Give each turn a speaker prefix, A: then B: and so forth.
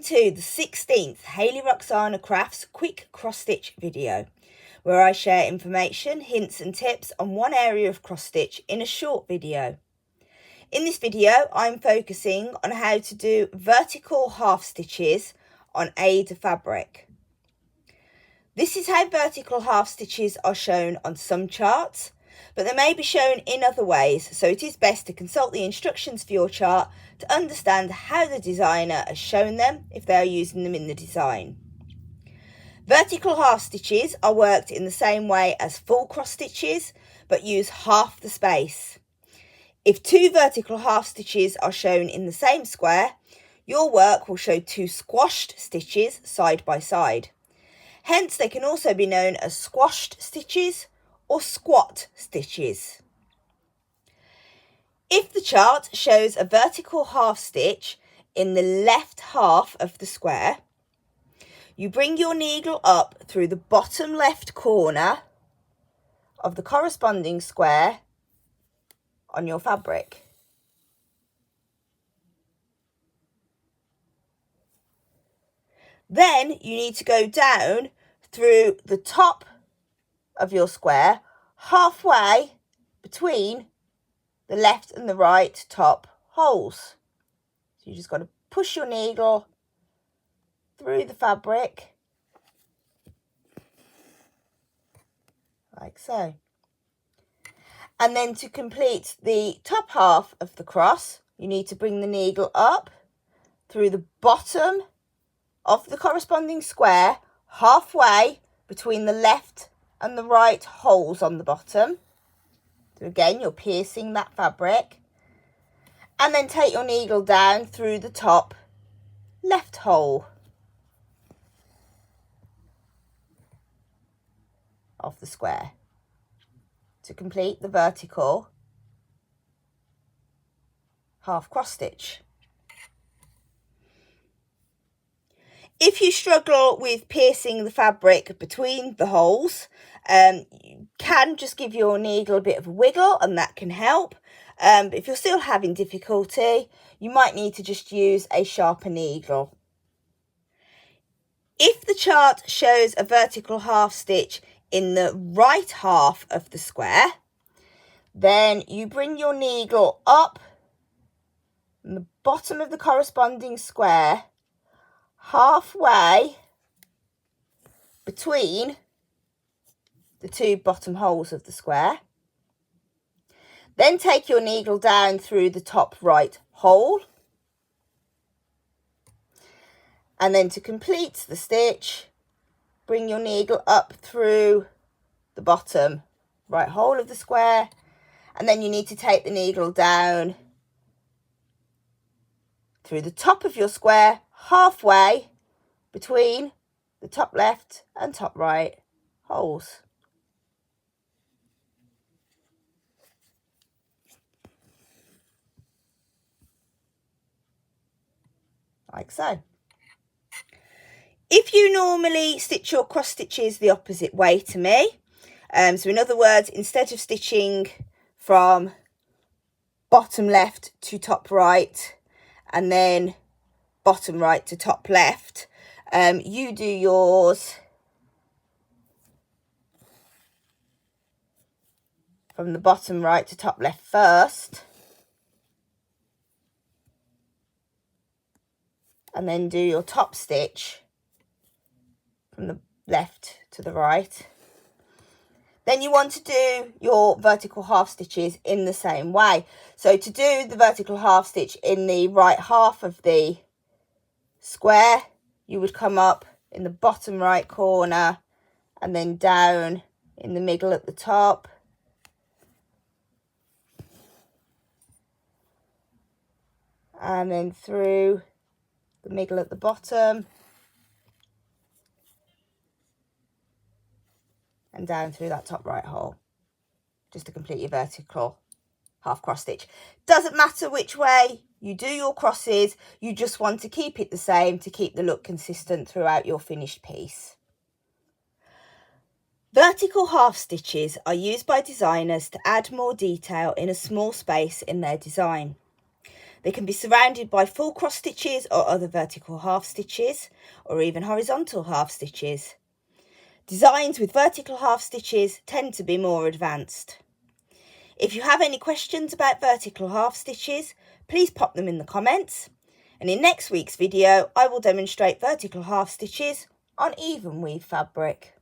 A: welcome to the 16th Hayley-Roxanna Crafts quick cross stitch video, where I share information, hints and tips on one area of cross stitch in a short video. In this video I'm focusing on how to do vertical half stitches on Aida fabric. This is how vertical half stitches are shown on some charts, but they may be shown in other ways, so it is best to consult the instructions for your chart to understand how the designer has shown them if they are using them in the design. Vertical half stitches are worked in the same way as full cross stitches, but use half the space. If two vertical half stitches are shown in the same square, your work will show two squashed stitches side by side. Hence, they can also be known as squashed stitches or squat stitches. If the chart shows a vertical half stitch in the left half of the square, you bring your needle up through the bottom left corner of the corresponding square on your fabric. Then you need to go down through the top of your square, halfway between the left and the right top holes. So you just got to push your needle through the fabric like so. And then to complete the top half of the cross, you need to bring the needle up through the bottom of the corresponding square, halfway between the left and the right holes on the bottom. So again, you're piercing that fabric. And then take your needle down through the top left hole of the square to complete the vertical half cross stitch. If you struggle with piercing the fabric between the holes, you can just give your needle a bit of a wiggle and that can help. But if you're still having difficulty, you might need to just use a sharper needle. If the chart shows a vertical half stitch in the right half of the square, then you bring your needle up from the bottom of the corresponding square, halfway between the two bottom holes of the square. Then take your needle down through the top right hole. And then to complete the stitch, bring your needle up through the bottom right hole of the square. And then you need to take the needle down through the top of your square, halfway between the top left and top right holes. Like so. If you normally stitch your cross stitches the opposite way to me, so in other words, instead of stitching from bottom left to top right and then bottom right to top left, you do yours from the bottom right to top left first, and then do your top stitch from the left to the right. Then you want to do your vertical half stitches in the same way. So to do the vertical half stitch in the right half of the square, you would come up in the bottom right corner and then down in the middle at the top. And then through the middle at the bottom. And down through that top right hole, just to complete your vertical half cross stitch. Doesn't matter which way you do your crosses, you just want to keep it the same to keep the look consistent throughout your finished piece. Vertical half stitches are used by designers to add more detail in a small space in their design. They can be surrounded by full cross stitches or other vertical half stitches, or even horizontal half stitches. Designs with vertical half stitches tend to be more advanced. If you have any questions about vertical half stitches, please pop them in the comments. And in next week's video, I will demonstrate vertical half stitches on even weave fabric.